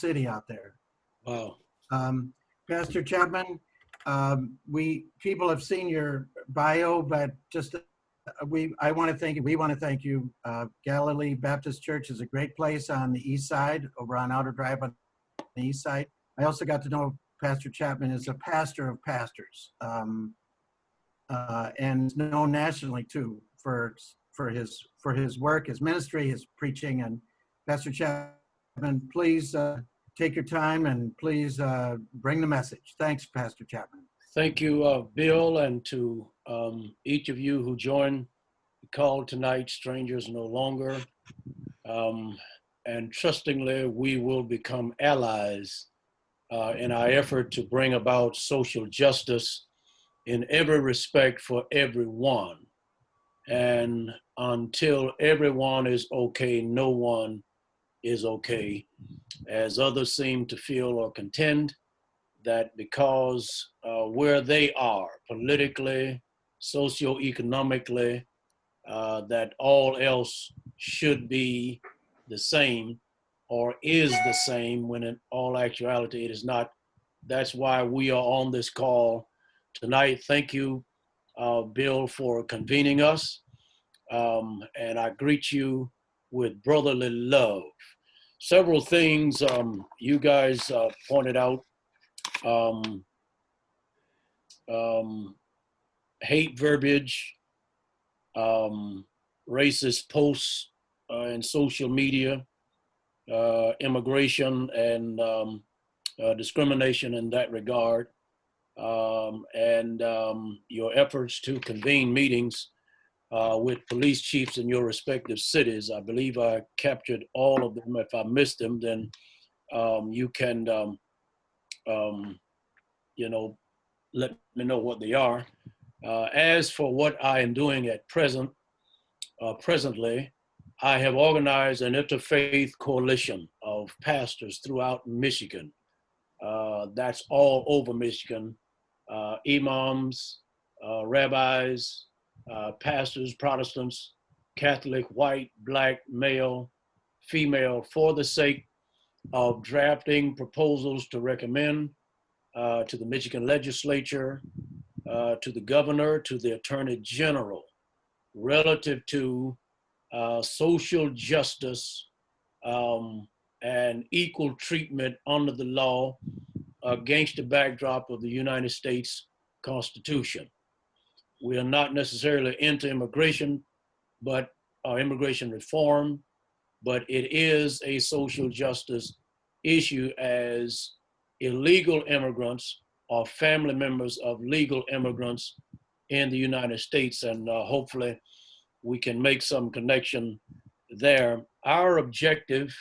city out there. Wow. Pastor Chapman, people have seen your bio, but just we want to thank you. Galilee Baptist Church is a great place on the east side, over on Outer Drive on the east side. I also got to know Pastor Chapman is a pastor of pastors, and known nationally too for his work, his ministry, his preaching. And Pastor Chapman, please take your time and please bring the message. Thanks, Pastor Chapman. Thank you, Bill, and to each of you who joined the call tonight, strangers no longer. And trustingly, we will become allies in our effort to bring about social justice in every respect for everyone. And until everyone is okay, no one is okay, as others seem to feel or contend that because where they are politically, socioeconomically, that all else should be the same or is the same, when in all actuality it is not. That's why we are on this call tonight. Thank you, Bill, for convening us. And I greet you with brotherly love. Several things you guys pointed out. Hate verbiage, racist posts in social media, immigration and discrimination in that regard, and your efforts to convene meetings with police chiefs in your respective cities. I believe I captured all of them. If I missed them, then you can, let me know what they are. As for what I am doing at presently, I have organized an interfaith coalition of pastors throughout Michigan. That's all over Michigan. Imams, rabbis, pastors, Protestants, Catholic, white, black, male, female, for the sake of drafting proposals to recommend to the Michigan legislature, to the governor, to the attorney general, relative to social justice and equal treatment under the law against the backdrop of the United States Constitution. We are not necessarily into immigration, but immigration reform, but it is a social justice issue, as illegal immigrants are family members of legal immigrants in the United States, and hopefully we can make some connection there. Our objective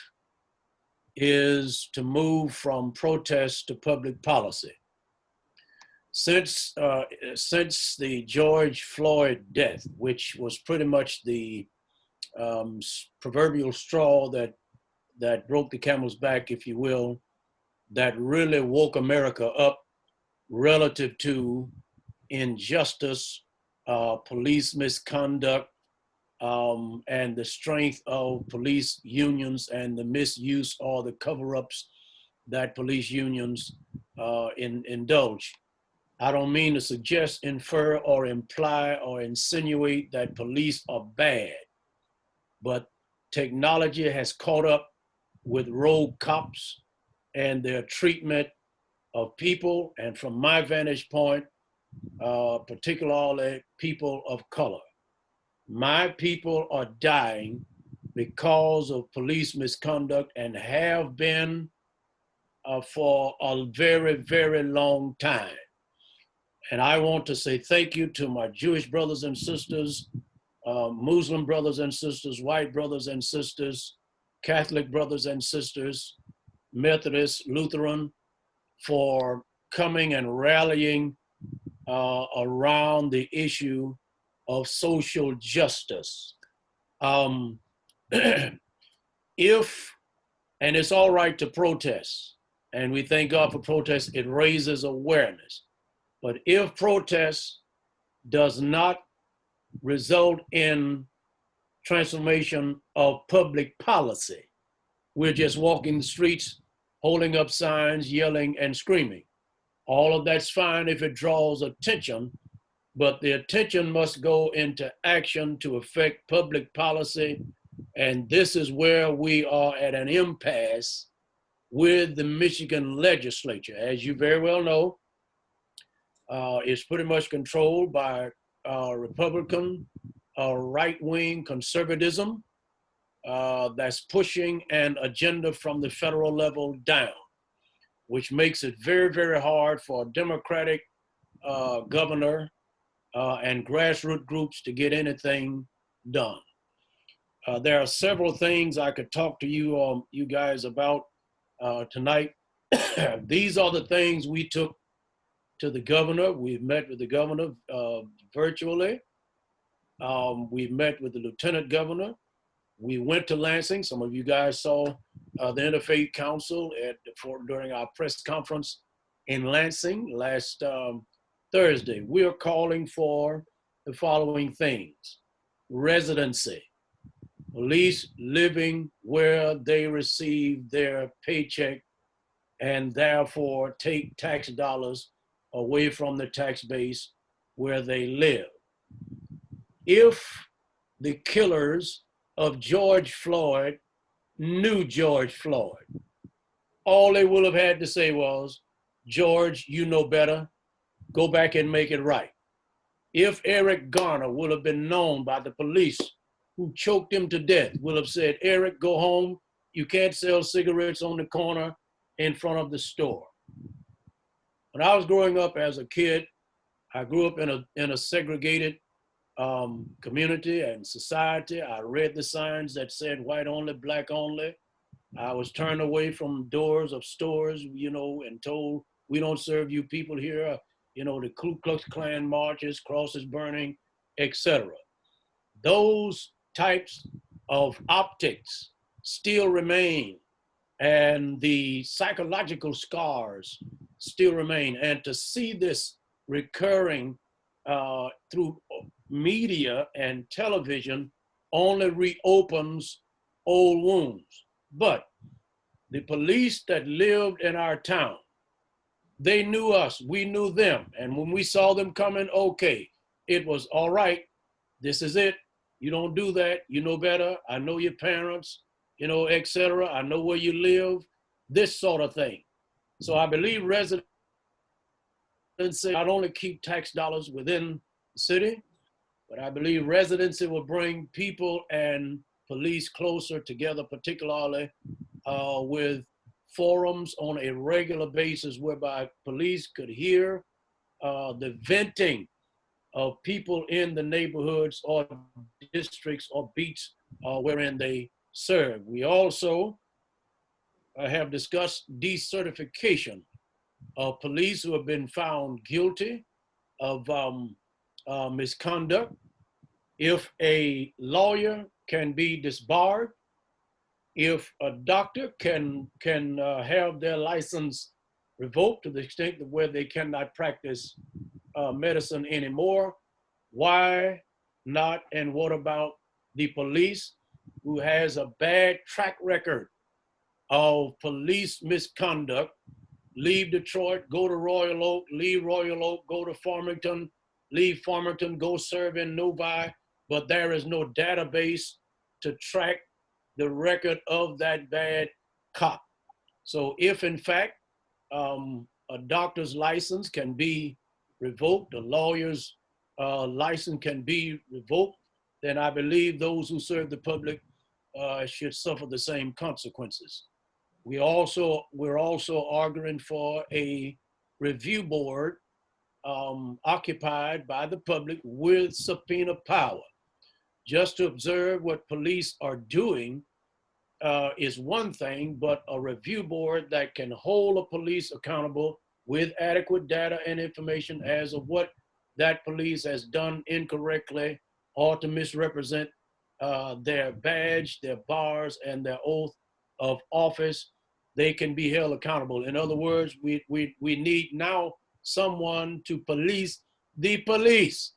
is to move from protest to public policy. Since the George Floyd death, which was pretty much the proverbial straw that broke the camel's back, if you will, that really woke America up relative to injustice, police misconduct, and the strength of police unions and the misuse or the cover-ups that police unions indulge. I don't mean to suggest, infer, or imply or insinuate that police are bad, but technology has caught up with rogue cops and their treatment of people, and from my vantage point, particularly people of color. My people are dying because of police misconduct and have been for a very, very long time. And I want to say thank you to my Jewish brothers and sisters, Muslim brothers and sisters, white brothers and sisters, Catholic brothers and sisters, Methodist, Lutheran, for coming and rallying around the issue of social justice. If, and it's all right to protest, and we thank God for protests, it raises awareness. But if protest does not result in transformation of public policy, we're just walking the streets holding up signs, yelling and screaming. All of that's fine if it draws attention, but the attention must go into action to affect public policy. And this is where we are at an impasse with the Michigan legislature. As you very well know, it's pretty much controlled by Republican right-wing conservatism that's pushing an agenda from the federal level down, which makes it very, very hard for a Democratic governor and grassroots groups to get anything done. There are several things I could talk to you guys about tonight. These are the things we took to the governor. We've met with the governor virtually. We've met with the lieutenant governor. We went to Lansing. Some of you guys saw the Interfaith Council during our press conference in Lansing last Thursday. We are calling for the following things: residency, police living where they receive their paycheck and therefore take tax dollars away from the tax base where they live. If the killers of George Floyd knew George Floyd, all they would have had to say was, George, you know better, go back and make it right. If Eric Garner would have been known by the police who choked him to death, would have said, Eric, go home, you can't sell cigarettes on the corner in front of the store. When I was growing up as a kid, I grew up in a segregated community and society. I read the signs that said white only, black only. I was turned away from doors of stores, and told, we don't serve you people here. The Ku Klux Klan marches, crosses burning, etc. Those types of optics still remain, and the psychological scars still remain. And to see this recurring through media and television only reopens old wounds. But the police that lived in our town, they knew us, we knew them. And when we saw them coming, okay, it was all right, this is it. You don't do that, you know better. I know your parents, etc. I know where you live, this sort of thing. So I believe residents not only keep tax dollars within the city, but I believe residency will bring people and police closer together, particularly with forums on a regular basis whereby police could hear the venting of people in the neighborhoods or districts or beats wherein they serve. We also have discussed decertification of police who have been found guilty of misconduct. If a lawyer can be disbarred, if a doctor can have their license revoked to the extent that where they cannot practice medicine anymore, why not? And what about the police who has a bad track record of police misconduct? Leave Detroit, go to Royal Oak, leave Royal Oak, go to Farmington, leave Farmington, go serve in Novi, but there is no database to track the record of that bad cop. So if in fact a doctor's license can be revoked, a lawyer's license can be revoked, then I believe those who serve the public should suffer the same consequences. We're also arguing for a review board occupied by the public with subpoena power. Just to observe what police are doing is one thing, but a review board that can hold a police accountable with adequate data and information as of what that police has done incorrectly or to misrepresent their badge, their bars, and their oath of office, they can be held accountable. In other words, we need now someone to police the police.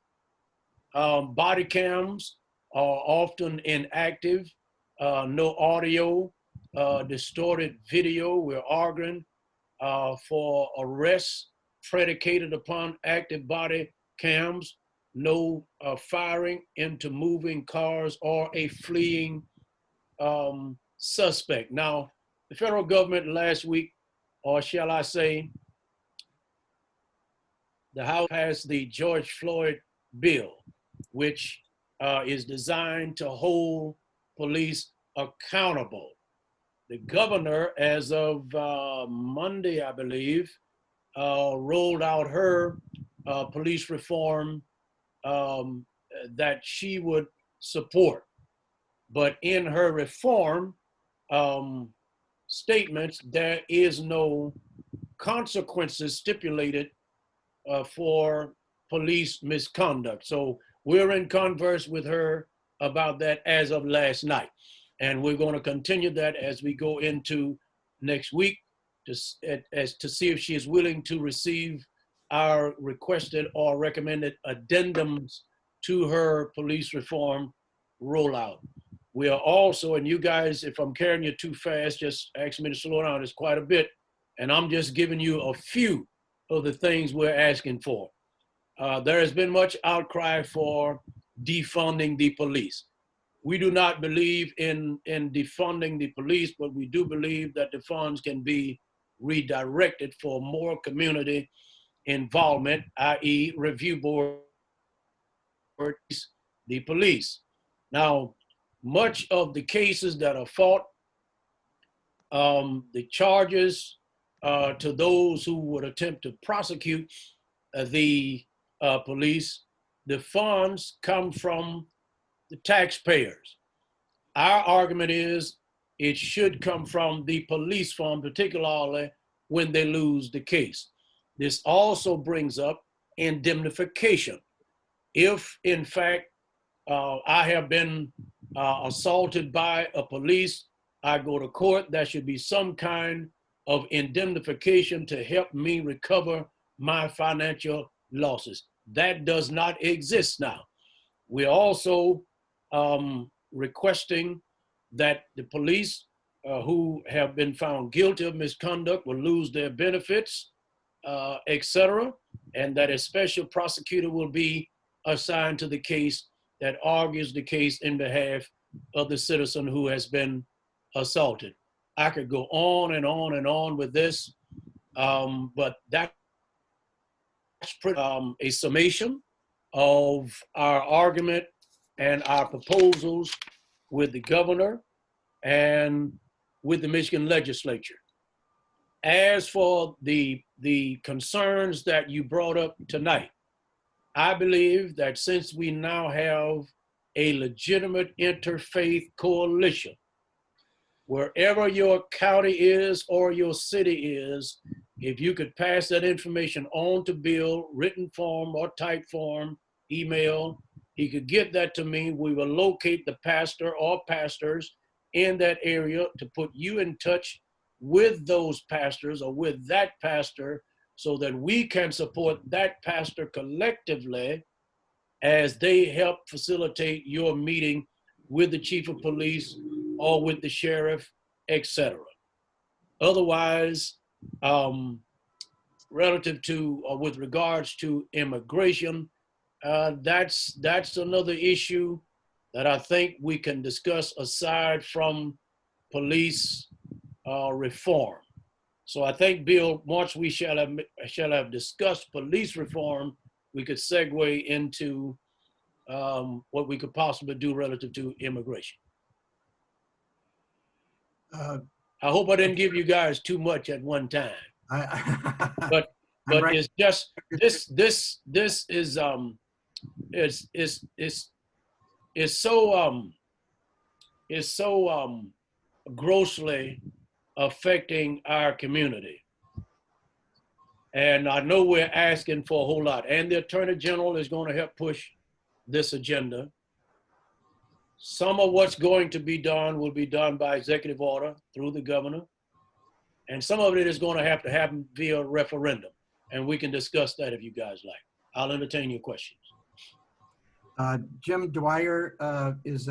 Body cams are often inactive, no audio, distorted video. We're arguing for arrests predicated upon active body cams, no firing into moving cars or a fleeing suspect. Now, the federal government last week, or shall I say, the House passed the George Floyd bill, which is designed to hold police accountable. The governor, as of Monday, I believe, rolled out her police reform that she would support. But in her reform statements, there is no consequences stipulated for police misconduct. So we're in converse with her about that as of last night. And we're going to continue that as we go into next week to see if she is willing to receive our requested or recommended addendums to her police reform rollout. We are also, and you guys, if I'm carrying you too fast, just ask me to slow down. It's quite a bit. And I'm just giving you a few of the things we're asking for. There has been much outcry for defunding the police. We do not believe in defunding the police, but we do believe that the funds can be redirected for more community involvement, i.e. review board, the police. Now, much of the cases that are fought, the charges to those who would attempt to prosecute the police, the funds come from the taxpayers. Our argument is it should come from the police fund, particularly when they lose the case. This also brings up indemnification. If, in fact, I have been assaulted by a police, I go to court, there should be some kind of indemnification to help me recover my financial losses. That does not exist now. We're also requesting that the police who have been found guilty of misconduct will lose their benefits, etc., and that a special prosecutor will be assigned to the case that argues the case in behalf of the citizen who has been assaulted. I could go on and on and on with this, but that's a summation of our argument and our proposals with the governor and with the Michigan legislature. As for the concerns that you brought up tonight, I believe that since we now have a legitimate interfaith coalition, wherever your county is or your city is, if you could pass that information on to Bill, written form or type form, email, he could get that to me. We will locate the pastor or pastors in that area to put you in touch with those pastors or with that pastor so that we can support that pastor collectively as they help facilitate your meeting with the chief of police or with the sheriff, etc. Otherwise, relative to or with regards to immigration, that's another issue that I think we can discuss aside from police reform. So I think, Bill, once we shall have discussed police reform, we could segue into what we could possibly do relative to immigration. I hope I didn't give you guys too much at one time. But it's just this is so grossly affecting our community. And I know we're asking for a whole lot. And the Attorney General is going to help push this agenda. Some of what's going to be done will be done by executive order through the governor. And some of it is going to happen via referendum. And we can discuss that if you guys like. I'll entertain your questions. Jim Dwyer is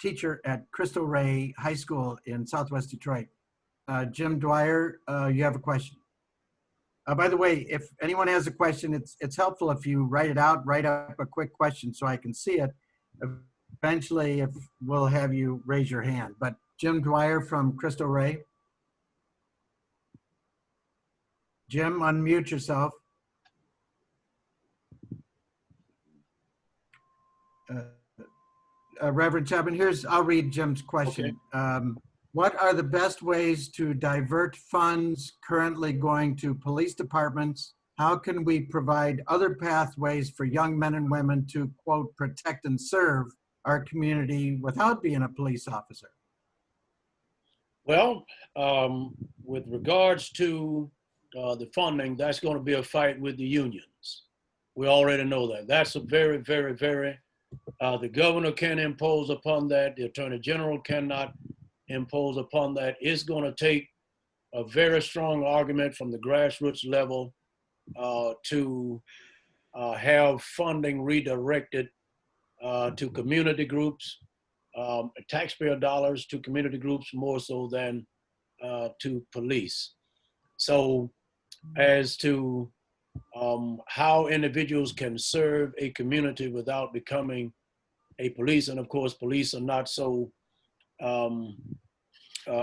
teacher at Cristo Rey High School in Southwest Detroit. Jim Dwyer, you have a question. By the way, if anyone has a question, it's helpful if you write it out, write up a quick question so I can see it. Eventually, if we'll have you raise your hand. But Jim Dwyer from Cristo Rey. Jim, unmute yourself. Reverend Chapman, I'll read Jim's question. Okay. What are the best ways to divert funds currently going to police departments? How can we provide other pathways for young men and women to, quote, protect and serve our community without being a police officer? Well, with regards to the funding, that's going to be a fight with the unions. We already know that. That's a very, very, very, the governor can impose upon that. The attorney general cannot impose upon that. It's going to take a very strong argument from the grassroots level to have funding redirected to community groups, taxpayer dollars to community groups more so than to police. So as to how individuals can serve a community without becoming a police, and of course police are not so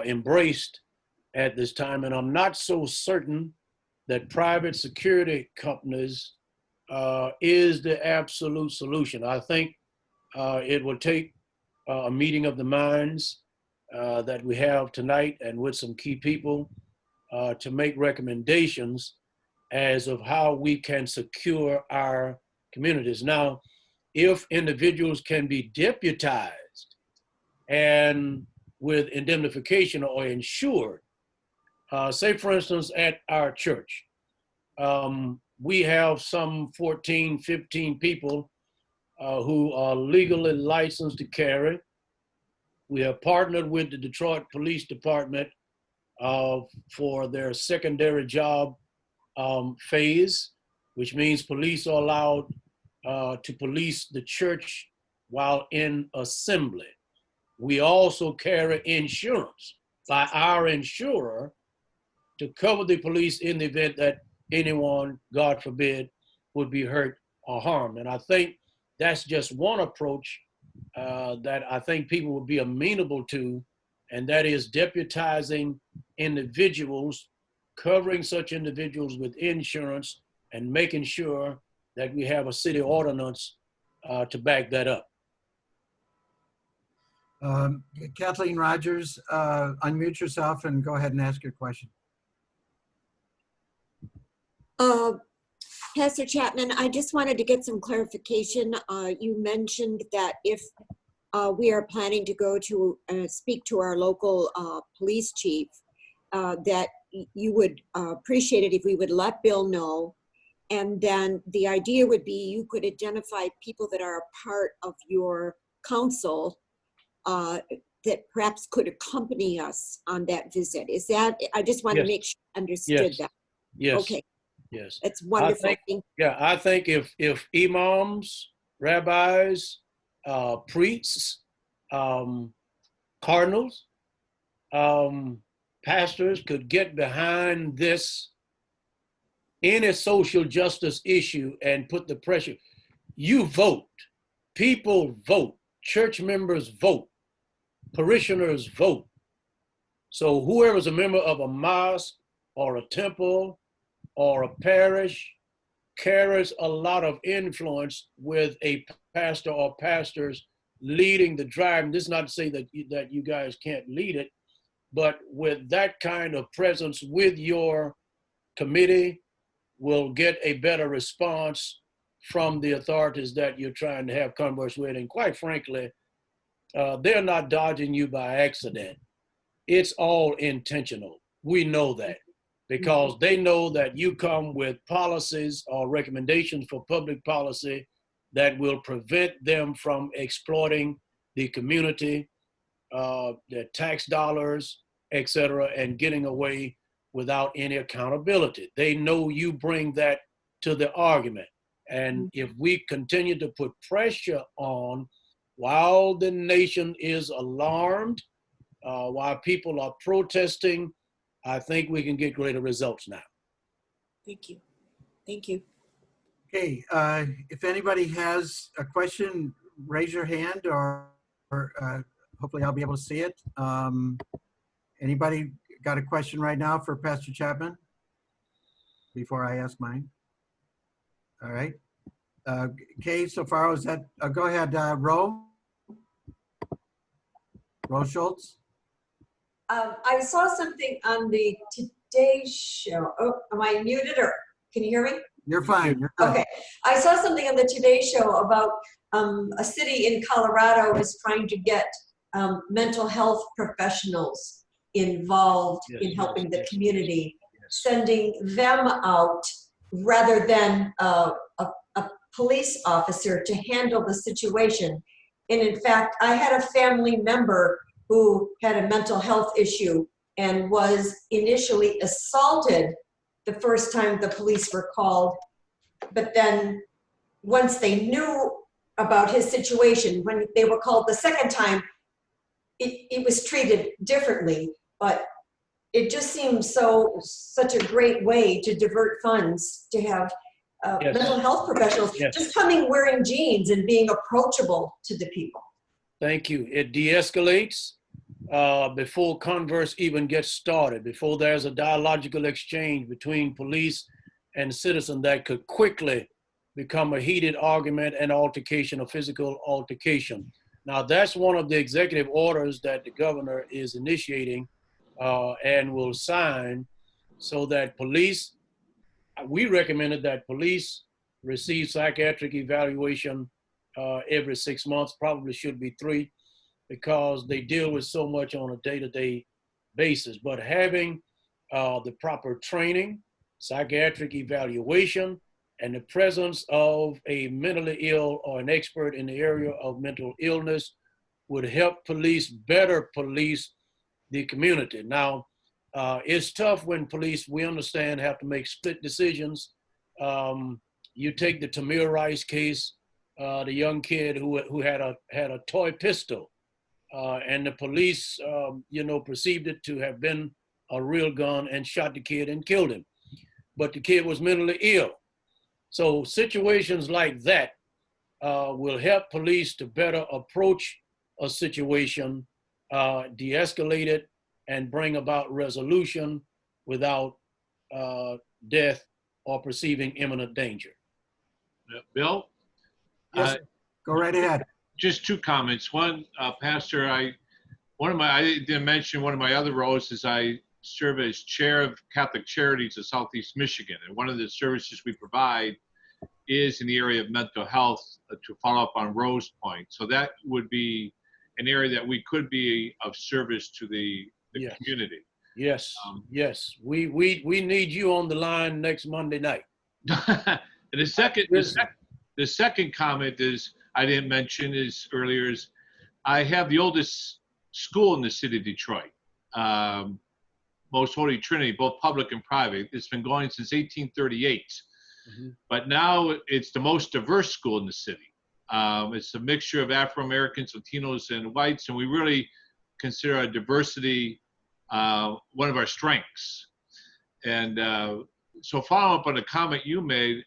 embraced at this time, and I'm not so certain that private security companies is the absolute solution. I think it will take a meeting of the minds that we have tonight and with some key people to make recommendations as of how we can secure our communities. Now, if individuals can be deputized and with indemnification or insured, say for instance at our church, we have some 14, 15 people who are legally licensed to carry. We have partnered with the Detroit Police Department for their secondary job phase, which means police are allowed to police the church while in assembly. We also carry insurance by our insurer to cover the police in the event that anyone, God forbid, would be hurt or harmed. And I think that's just one approach that I think people would be amenable to, and that is deputizing individuals, covering such individuals with insurance, and making sure that we have a city ordinance to back that up. Kathleen Rogers, unmute yourself and go ahead and ask your question. Pastor Chapman, I just wanted to get some clarification. You mentioned that if we are planning to go to speak to our local police chief, that you would appreciate it if we would let Bill know. And then the idea would be you could identify people that are a part of your council that perhaps could accompany us on that visit. Is that, I just want to make sure I understood that. Yes. Okay. Yes. That's wonderful. I think if imams, rabbis, priests, cardinals, pastors could get behind this, any social justice issue, and put the pressure. You vote, people vote, church members vote, parishioners vote. So whoever's a member of a mosque or a temple or a parish carries a lot of influence with a pastor or pastors leading the drive. And this is not to say that you guys can't lead it, but with that kind of presence with your committee will get a better response from the authorities that you're trying to have converse with. And quite frankly, they're not dodging you by accident. It's all intentional. We know that, because they know that you come with policies or recommendations for public policy that will prevent them from exploiting the community, their tax dollars, et cetera, and getting away without any accountability. They know you bring that to the argument. And if we continue to put pressure on while the nation is alarmed, while people are protesting, I think we can get greater results now. Thank you. Thank you. Okay, if anybody has a question, raise your hand, or hopefully I'll be able to see it. Anybody got a question right now for Pastor Chapman before I ask mine? All right. Okay, so far as that, go ahead, Ro Schultz. I saw something on the Today Show. Oh, am I muted or can you hear me? You're fine. You're good. Okay. I saw something on the Today Show about a city in Colorado is trying to get mental health professionals involved in helping the community, sending them out rather than a police officer to handle the situation. And in fact, I had a family member who had a mental health issue and was initially assaulted the first time the police were called. But then once they knew about his situation, when they were called the second time, it was treated differently. But it just seems such a great way to divert funds to have mental health professionals just coming wearing jeans and being approachable to the people. Thank you. It de-escalates before converse even gets started, before there's a dialogical exchange between police and citizen that could quickly become a heated argument and altercation, a physical altercation. Now, that's one of the executive orders that the governor is initiating and will sign, so that police, we recommended that police receive psychiatric evaluation every 6 months, probably should be 3, because they deal with so much on a day-to-day basis. But having the proper training, psychiatric evaluation, and the presence of a mentally ill or an expert in the area of mental illness would help police better police the community. Now, it's tough when police, we understand, have to make split decisions. You take the Tamir Rice case, the young kid who had a toy pistol, and the police, perceived it to have been a real gun and shot the kid and killed him. But the kid was mentally ill. So situations like that will help police to better approach a situation, de-escalate it, and bring about resolution without death or perceiving imminent danger. Bill? Yes, go right ahead. Just 2 comments. One, Pastor, I didn't mention one of my other roles is I serve as chair of Catholic Charities of Southeast Michigan. And one of the services we provide is in the area of mental health to follow up on Rose Point. So that would be an area that we could be of service to the community. Yes, yes. We need you on the line next Monday night. And the second comment is, I didn't mention earlier, is I have the oldest school in the city of Detroit, Most Holy Trinity, both public and private. It's been going since 1838. Mm-hmm. But now it's the most diverse school in the city. It's a mixture of Afro-Americans, Latinos, and whites, and we really consider our diversity one of our strengths. And so following up on a comment you made,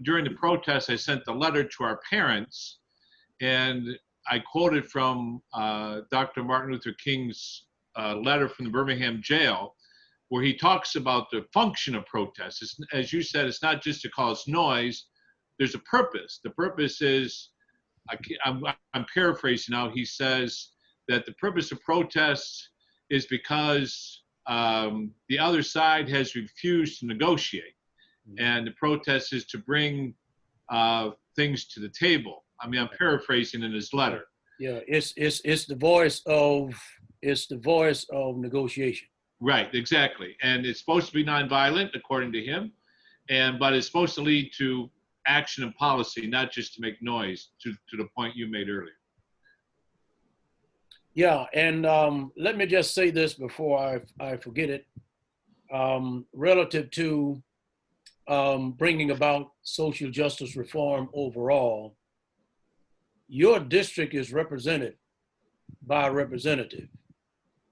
during the protest, I sent a letter to our parents, and I quoted from Dr. Martin Luther King's letter from the Birmingham jail, where he talks about the function of protest. As you said, it's not just to cause noise. There's a purpose. The purpose is, I'm paraphrasing now, he says that the purpose of protests is because the other side has refused to negotiate. And the protest is to bring things to the table. I mean, I'm paraphrasing in his letter. Yeah, it's the voice of negotiation. Right, exactly. And it's supposed to be nonviolent, according to him, but it's supposed to lead to action and policy, not just to make noise, to the point you made earlier. Yeah, and let me just say this before I forget it. Relative to bringing about social justice reform overall, your district is represented by a representative.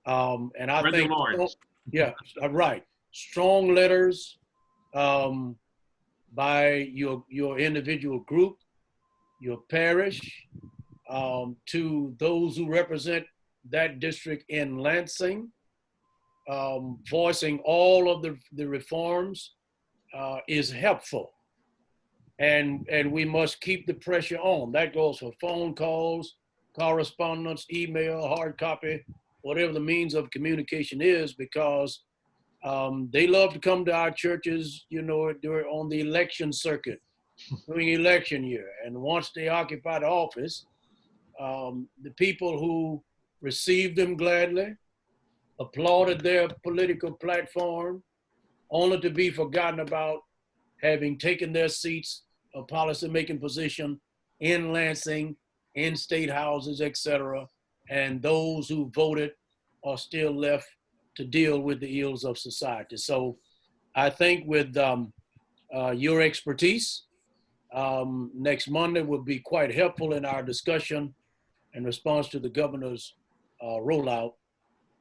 And I Brenda think, Lawrence. yeah, right. Strong letters by your individual group, your parish, to those who represent that district in Lansing, voicing all of the reforms is helpful. And we must keep the pressure on. That goes for phone calls, correspondence, email, hard copy, whatever the means of communication is, because they love to come to our churches, you know, during on the election circuit, during election year. And once they occupy the office, the people who received them gladly, applauded their political platform, only to be forgotten about having taken their seats of policy-making position in Lansing, in state houses, etc. And those who voted are still left to deal with the ills of society. So I think with your expertise, next Monday will be quite helpful in our discussion in response to the governor's rollout.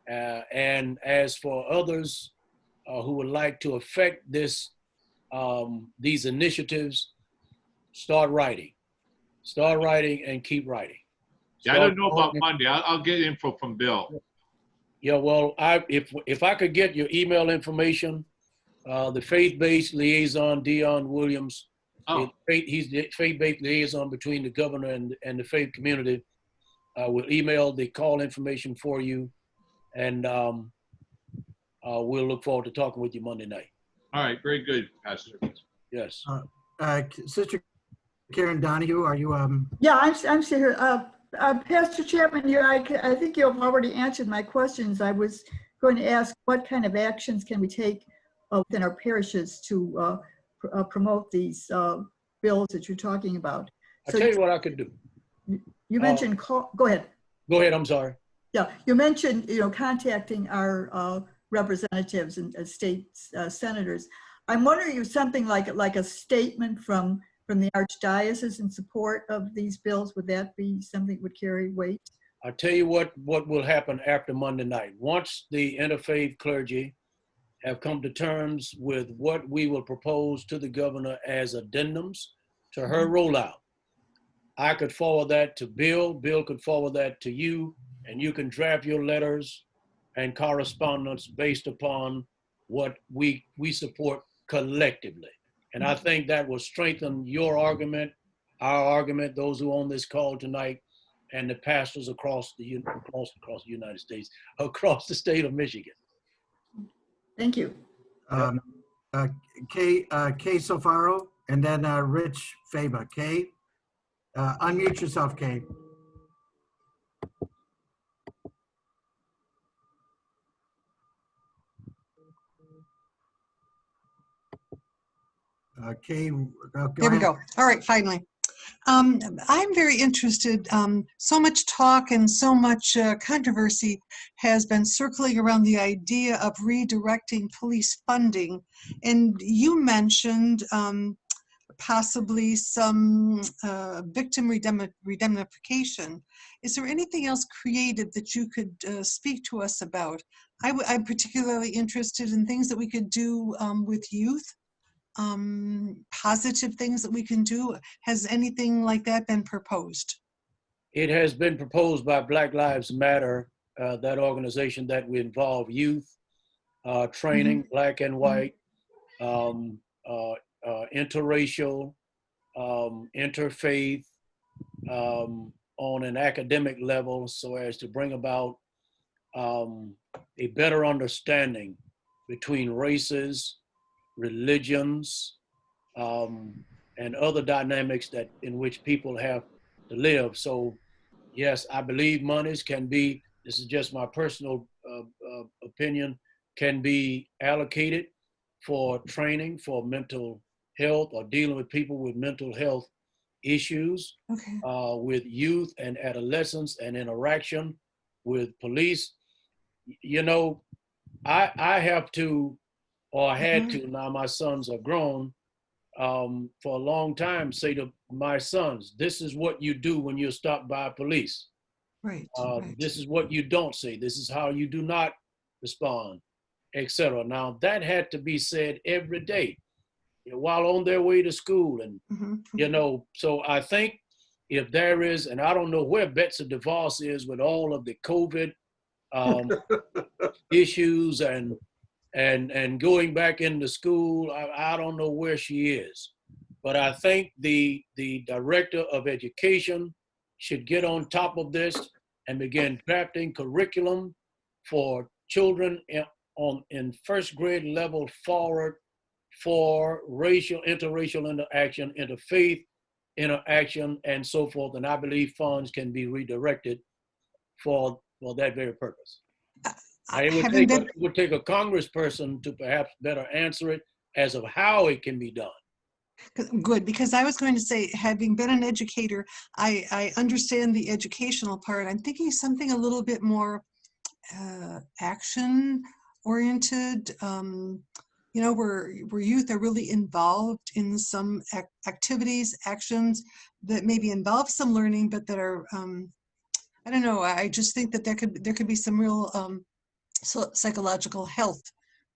And as for others who would like to affect this, these initiatives, start writing and keep writing. Yeah, I don't know about Monday. I'll get info from Bill. Yeah, well, if I could get your email information, the faith-based liaison, Dion Williams, he's the faith-based liaison between the governor and the faith community. We'll email the call information for you, and we'll look forward to talking with you Monday night. All right, very good, Pastor. Yes. Sister Karen Donahue, are you? Yeah, I'm still here. Pastor Chapman, I think you have already answered my questions. I was going to ask what kind of actions can we take within our parishes to promote these bills that you're talking about. I'll tell you what I could do. You mentioned, go ahead. Go ahead, I'm sorry. Yeah, you mentioned, contacting our representatives and state senators. I'm wondering if something like a statement from the Archdiocese in support of these bills, would that be something that would carry weight? I'll tell you what will happen after Monday night. Once the interfaith clergy have come to terms with what we will propose to the governor as addendums to her rollout, I could forward that to Bill. Bill could forward that to you, and you can draft your letters and correspondence based upon what we support collectively. And I think that will strengthen your argument, our argument, those who own this call tonight, and the pastors across the United States, across the state of Michigan. Thank you. Kay Sofaro, and then Rich Faba. Kay, unmute yourself, Kay. Kay, go Here we ahead. go. All right, finally. I'm very interested. So much talk and so much controversy has been circling around the idea of redirecting police funding. And you mentioned possibly some victim indemnification. Is there anything else creative that you could speak to us about? I'm particularly interested in things that we could do with youth. Positive things that we can do. Has anything like that been proposed? It has been proposed by Black Lives Matter, that organization that we involve youth, training, black and white, interracial, interfaith, on an academic level, so as to bring about a better understanding between races, religions, and other dynamics in which people have to live. So yes, I believe monies can be, this is just my personal opinion, can be allocated for training for mental health or dealing with people with mental health issues, Okay. with youth and adolescents and interaction with police. I have to, or I had to, now my sons are grown, for a long time say to my sons, this is what you do when you're stopped by police. Right, right. This is what you don't say. This is how you do not respond, etc. Now that had to be said every day, while on their way to school. And, so I think if there is, and I don't know where Betsy DeVos is with all of the COVID issues and going back into school, I don't know where she is. But I think the director of education should get on top of this and begin drafting curriculum for children in first grade level forward for interracial interaction, interfaith interaction, and so forth. And I believe funds can be redirected for that very purpose. It would take a congressperson to perhaps better answer it as of how it can be done. Good, because I was going to say, having been an educator, I understand the educational part. I'm thinking something a little bit more action oriented, where youth are really involved in some activities, actions that maybe involve some learning, but that are, I don't know, I just think that there could be some real psychological health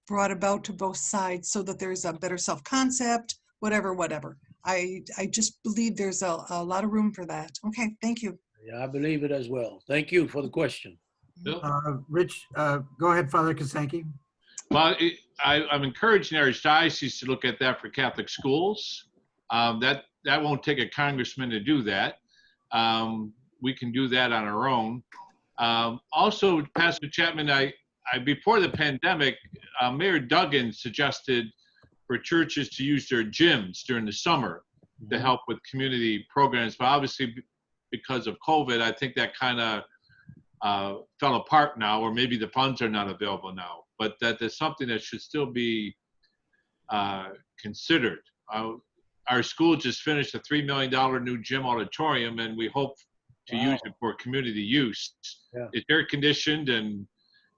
brought about to both sides, so that there's a better self-concept, whatever. I just believe there's a lot of room for that. Okay, thank you. Yeah, I believe it as well. Thank you for the question. Rich, go ahead, Father Kasanke. Well, I'm encouraging our diocese to look at that for Catholic schools. That won't take a congressman to do that. We can do that on our own. Also, Pastor Chapman, I before the pandemic, Mayor Duggan suggested for churches to use their gyms during the summer to help with community programs. But obviously, because of COVID, I think that kind of fell apart now, or maybe the funds are not available now. But that is something that should still be considered. Our school just finished a $3 million new gym auditorium, and we hope to use it for community use. Yeah. It's air conditioned, and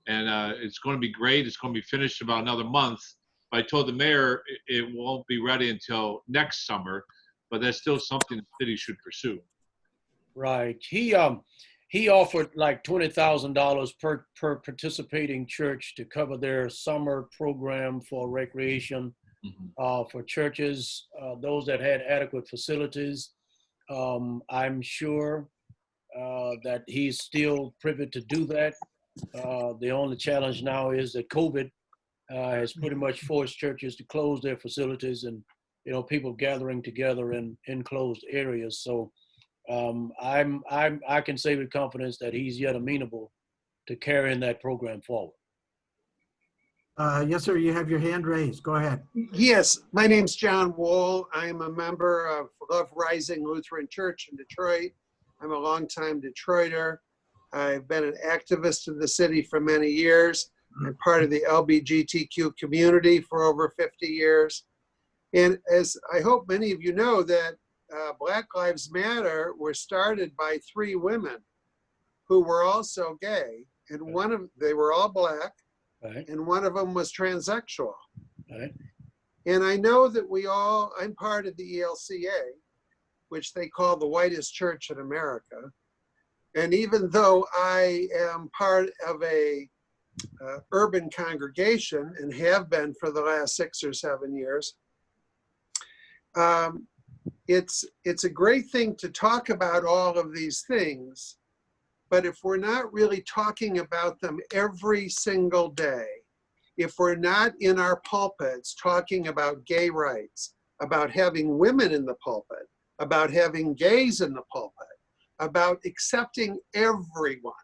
it's going to be great. It's going to be finished about another month. I told the mayor it won't be ready until next summer, but that's still something the city should pursue. Right. He offered like $20,000 per participating church to cover their summer program for recreation for churches, those that had adequate facilities. I'm sure that he's still privy to do that. The only challenge now is that COVID has pretty much forced churches to close their facilities, and people gathering together in enclosed areas. So I can say with confidence that he's yet amenable to carrying that program forward. Yes, sir. You have your hand raised. Go ahead. Yes, my name's John Wool. I'm a member of Love Rising Lutheran Church in Detroit. I'm a longtime Detroiter. I've been an activist in the city for many years. I'm part of the LGBTQ community for over 50 years. And as I hope many of you know, that Black Lives Matter were started by 3 women who were also gay, and they were all Black, right, and one of them was transsexual. Right. And I know that I'm part of the ELCA, which they call the whitest church in America. And even though I am part of a urban congregation and have been for the last 6 or 7 years, it's a great thing to talk about all of these things, but if we're not really talking about them every single day, if we're not in our pulpits talking about gay rights, about having women in the pulpit, about having gays in the pulpit, about accepting everyone,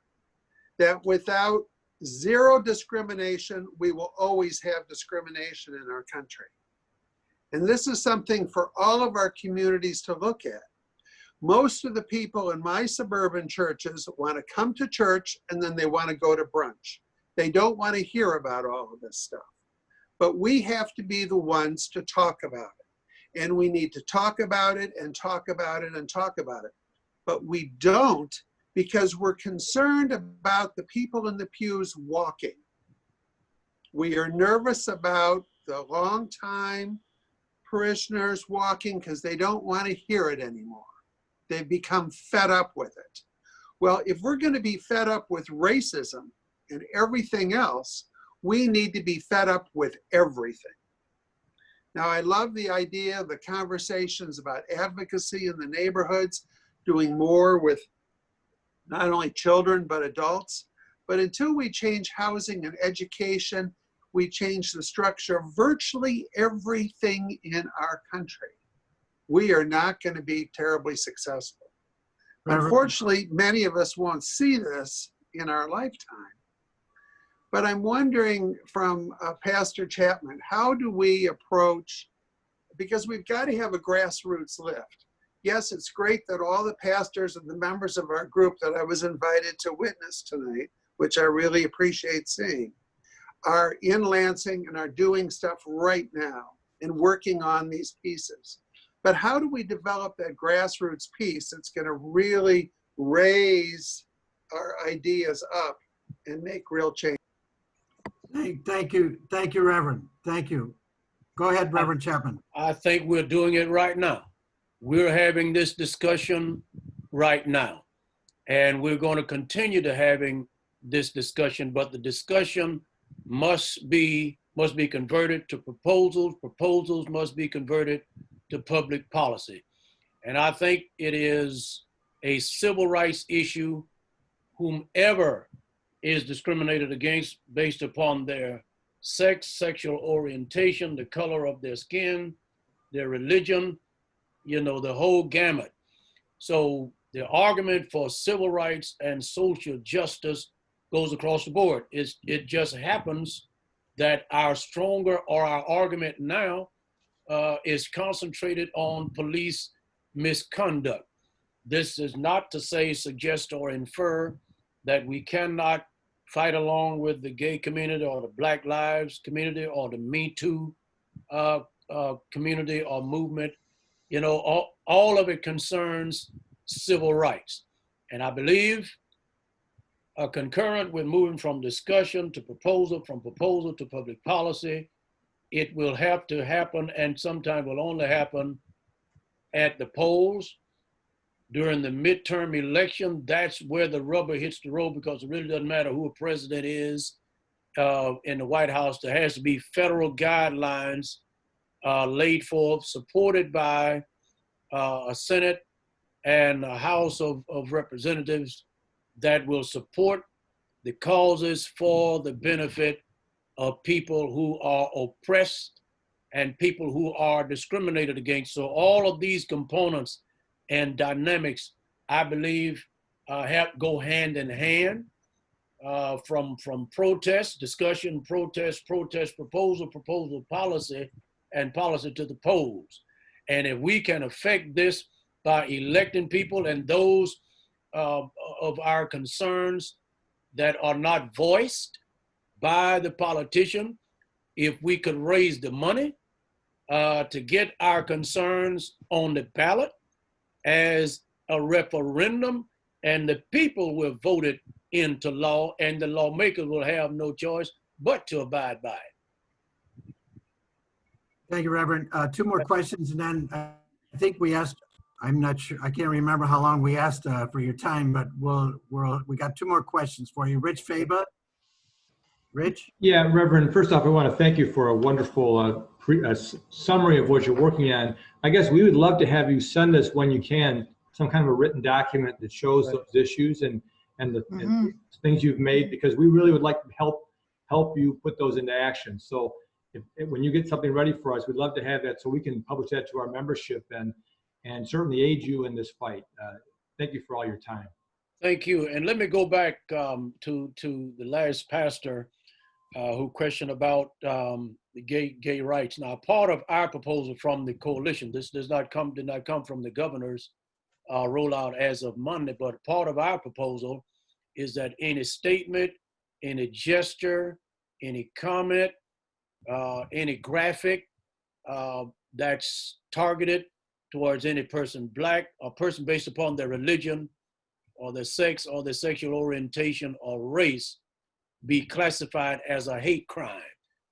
that without zero discrimination, we will always have discrimination in our country. And this is something for all of our communities to look at. Most of the people in my suburban churches want to come to church and then they want to go to brunch. They don't want to hear about all of this stuff. But we have to be the ones to talk about it. And we need to talk about it and talk about it and talk about it. But we don't, because we're concerned about the people in the pews walking. We are nervous about the long time parishioners walking because they don't want to hear it anymore. They've become fed up with it. Well, if we're going to be fed up with racism and everything else, we need to be fed up with everything. Now, I love the idea of the conversations about advocacy in the neighborhoods, doing more with not only children, but adults. But until we change housing and education, we change the structure of virtually everything in our country, we are not going to be terribly successful. Unfortunately, many of us won't see this in our lifetime. But I'm wondering from Pastor Chapman, how do we approach, because we've got to have a grassroots lift. Yes, it's great that all the pastors and the members of our group that I was invited to witness tonight, which I really appreciate seeing, are in Lansing and are doing stuff right now and working on these pieces. But how do we develop that grassroots piece that's going to really raise our ideas up and make real change? Thank you, Reverend. Thank you. Go ahead, Reverend Chapman. I think we're doing it right now. We're having this discussion right now, and we're going to continue to having this discussion, but the discussion must be converted to proposals. Proposals must be converted to public policy. And I think it is a civil rights issue. Whomever is discriminated against based upon their sex, sexual orientation, the color of their skin, their religion, you know, the whole gamut. So the argument for civil rights and social justice goes across the board. It just happens that our argument now is concentrated on police misconduct. This is not to say, suggest, or infer that we cannot fight along with the gay community or the Black Lives community or the Me Too community or movement. You know, all of it concerns civil rights. And I believe concurrent with moving from discussion to proposal, from proposal to public policy, it will have to happen, and sometimes will only happen at the polls. During the midterm election, that's where the rubber hits the road, because it really doesn't matter who a president is in the White House. There has to be federal guidelines laid forth, supported by a Senate and a House of Representatives that will support the causes for the benefit of people who are oppressed and people who are discriminated against. So all of these components and dynamics, I believe, go hand in hand, from protest, discussion, protest, proposal, policy, and policy to the polls. And if we can affect this by electing people and those of our concerns that are not voiced by the politician, if we could raise the money to get our concerns on the ballot as a referendum, and the people will vote it into law, and the lawmakers will have no choice but to abide by it. Thank you, Reverend. Two more questions, and then I think we asked, I'm not sure, I can't remember how long we asked for your time, but we got two more questions for you. Rich Faba. Rich? Yeah, Reverend, first off, I want to thank you for a wonderful summary of what you're working on. I guess we would love to have you send us, when you can, some kind of a written document that shows those issues and the and things you've made, because we really would like to help you put those into action. So when you get something ready for us, we'd love to have that so we can publish that to our membership and certainly aid you in this fight. Thank you for all your time. Thank you. And let me go back to the last pastor who questioned about the gay rights. Now, part of our proposal from the coalition, this did not come from the governor's rollout as of Monday, but part of our proposal is that any statement, any gesture, any comment, any graphic that's targeted towards any person, Black or person based upon their religion or their sex or their sexual orientation or race, be classified as a hate crime.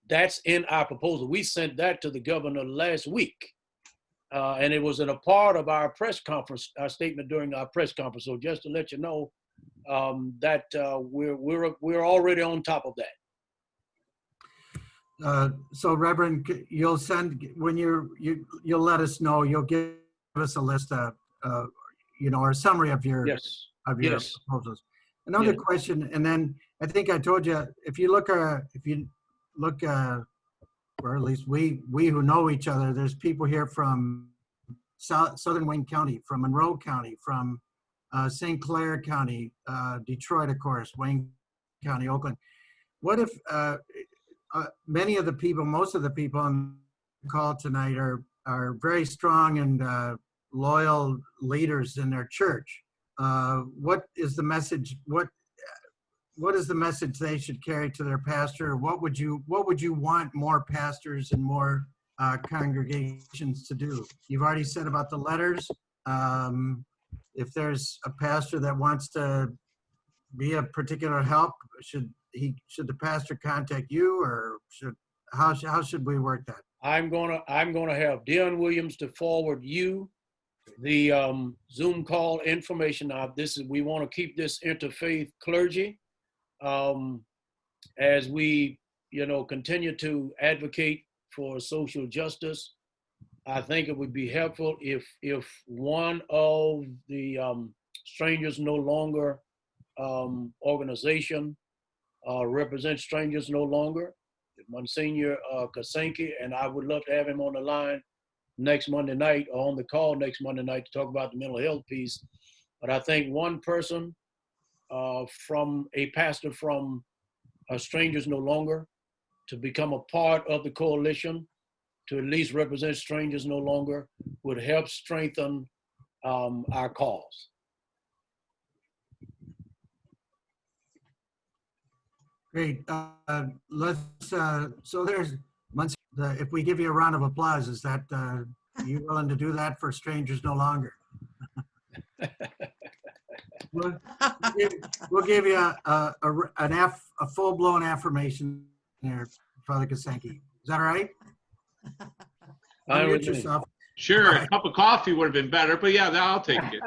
that's in our proposal. We sent that to the governor last week. And it was in a part of our press conference, our statement during our press conference. So just to let you know that we're already on top of that. So Reverend, you'll send, when you'll let us know, you'll give us a list of, or a summary of your, Yes. your proposals. Another Yes. question, and then I think I told you, if you look, or at least we who know each other, there's people here from Southern Wayne County, from Monroe County, from St. Clair County, Detroit, of course, Wayne County, Oakland. What if many of the people, most of the people on the call tonight are very strong and loyal leaders in their church? What is the message? What is the message they should carry to their pastor? What would you want more pastors and more congregations to do? You've already said about the letters. If there's a pastor that wants to be of particular help, should the pastor contact you, or how should we work that? I'm gonna have Dion Williams to forward you the Zoom call information. We want to keep this interfaith clergy. As we, continue to advocate for social justice, I think it would be helpful if one of the Strangers No Longer organization represents Strangers No Longer, Monsignor Kasenki, and I would love to have him on the line next Monday night, or on the call next Monday night, to talk about the mental health piece. But I think one person from a pastor from Strangers No Longer to become a part of the coalition, to at least represent Strangers No Longer, would help strengthen our cause. Great. So there's, if we give you a round of applause, is that you willing to do that for Strangers No Longer? We'll give you a full-blown affirmation there, Father Kasenki. Is that all right? Unmute yourself. Sure, a cup of coffee would have been better, but yeah, I'll take it.